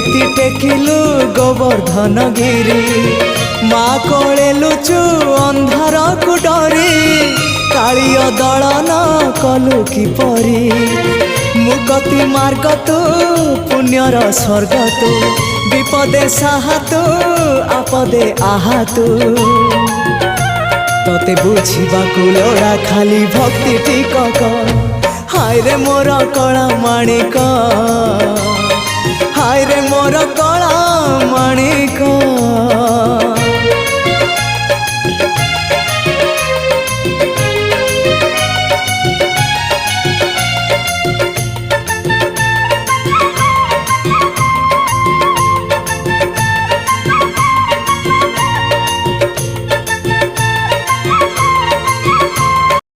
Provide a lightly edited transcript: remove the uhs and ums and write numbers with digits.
केमिति टेकिलु गोवर्धन गिरी माँ कोले लुचु अंधार को डरी कालिय दलन कलु किपरि मुक्ति मार्ग तू पुण्यर स्वर्ग तू विपदे साहा तू आपदे आहा तू तोते बुझीबा लोड़ा खाली भक्ति टिकक हाय रे मोर कला माणिक हाय रे मोर कला माणिक।